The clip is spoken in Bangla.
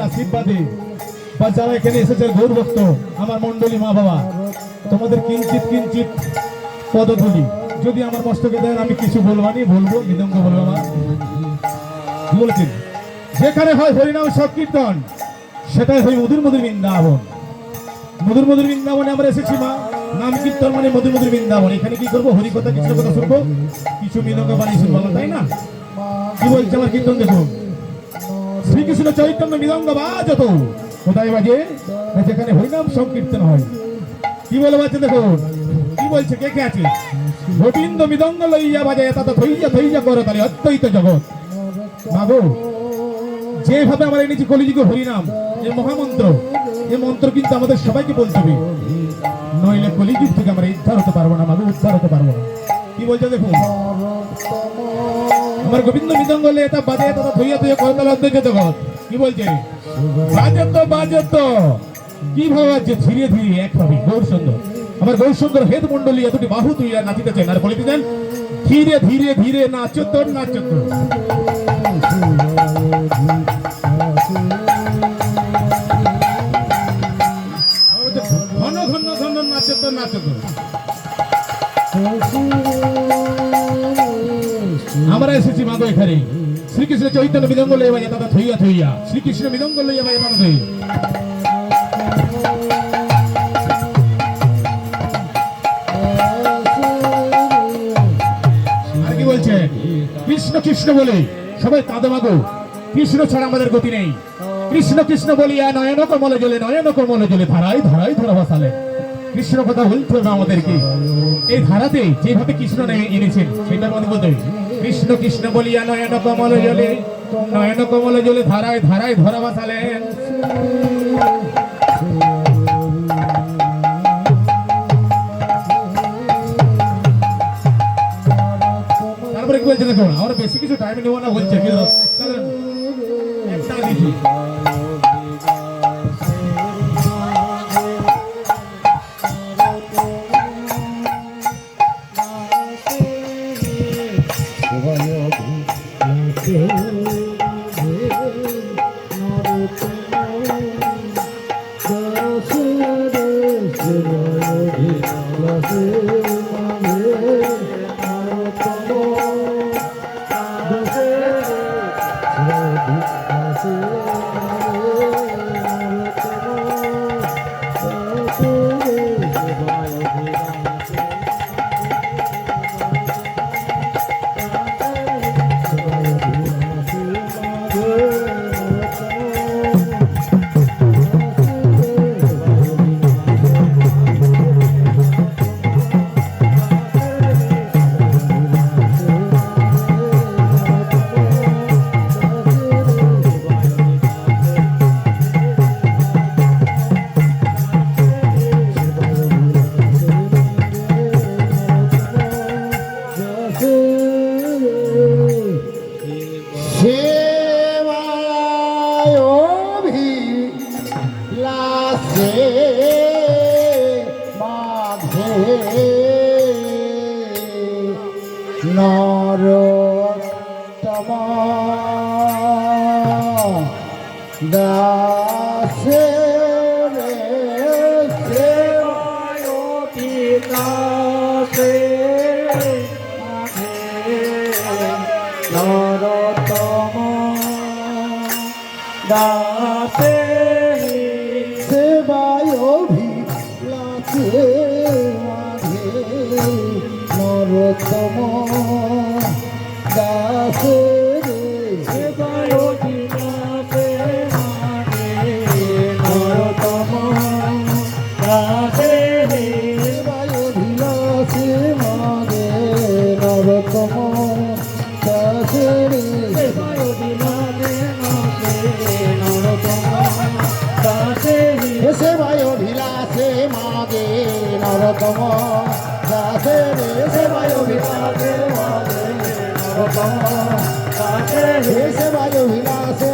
আশীর্বাদে বা যারা এখানে এসেছে গৌর ভক্ত আমার মন্ডলী মা বাবা তোমাদের কিঞ্চিত কিঞ্চিত পদধূলি যদি আমার মস্তকে দেন আমি কিছু বলবানি বলবো মৃদঙ্গ বলবো আমার কি বলেছেন যেখানে হয় হরিনাম সংকীর্তন সেটাই হয় মধুর মধুর বৃন্দাবন মধুর মধুর বৃন্দাবনে আমরা এসেছি মা নাম কীর্তন মানে মধুর মধুর বৃন্দাবন এখানে কি করবো হরি কথা কৃষ্ণ কথা শুনবো কিছু মৃদঙ্গ বাণী শুনবো তাই না কি বলছে আমার কীর্তন দেখুন শ্রীকৃষ্ণ চৈতন্য মৃদঙ্গ বাজত কোথায় বাজে যেখানে হরিনাম সংকীর্তন হয় কি বলে বাজছে দেখুন কি বলছে কে কে আছে গোবিন্দ মৃদঙ্গ লইয়া বাজে তা থইয়া থইয়া করো তাহলে অদ্বৈত জগৎ মাগো যেভাবে আমরা এনেছি কলিযুগে হরিনাম এই মহামন্ত্র এই মন্ত্র কিন্তু আমাদের সবাইকে বলতে হবে নইলে কলিযুগ থেকে আমরা উদ্ধার হতে পারবো না মাগো উদ্ধার হতে পারবো না কি বলছে দেখুন আমার গোবিন্দ মৃদঙ্গ লইয়া তা বাজে তা থইয়া থইয়া করো তাহলে অদ্বৈত জগৎ কি বলছে বাজত কিভাবে বাজছে ধীরে ধীরে একভাবে গৌর সুন্দর আমার গৌর সুন্দর হেদ মন্ডলী এতটি বাহু তুইয়া নাচিতেছেন আর বলিতেছেন ধীরে ধীরে ধীরে নাচত নাচত ঘন ঘন ঘন নাচত নাচত আমরা এসেছি মাগো এখানে শ্রীকৃষ্ণ চৈতন্য মৃদঙ্গ লইয়া বাজে তাতা থইয়া থইয়া শ্রীকৃষ্ণ মৃদঙ্গ লইয়া বাজে তাতা থইয়া আর কি বলছে কৃষ্ণ কৃষ্ণ বলে সবাই কাঁদে মাগো কৃষ্ণ ছাড়া আমাদের গতি নেই কৃষ্ণ কৃষ্ণ বলিয়া নয়ন কমলে জ্বলে ধারায় ধারায় ধরা বসালে কৃষ্ণ কথা বলতে হবে আমাদেরকে এই ধারাতে যেভাবে কৃষ্ণ এনেছেন সেটা আমাদের বলতে হবে কৃষ্ণ কৃষ্ণ বলিয়া নয়ন কমলে জ্বলে ধারায় ধারায় ধরা বসালেন তারপরে কি বলছে দেখুন আমরা বেশি কিছু টাইম নেবো না বলছে একটা দেখি দাসে সেবায় অভিলাষে মাঝে নরোত্তম দাসে সেবায় অভিলাষে মাঝে নরোত্তম দাসে সেবায় অভিলাষে মাঝে নরোত্তম দাসে সেবায় অভিলাষে সেবায় অভিলাষে মাগে নরতম দাসে রে সেবায় অভিলাষে মাগে নরতম দাসে রে সেবায় অভিলাষে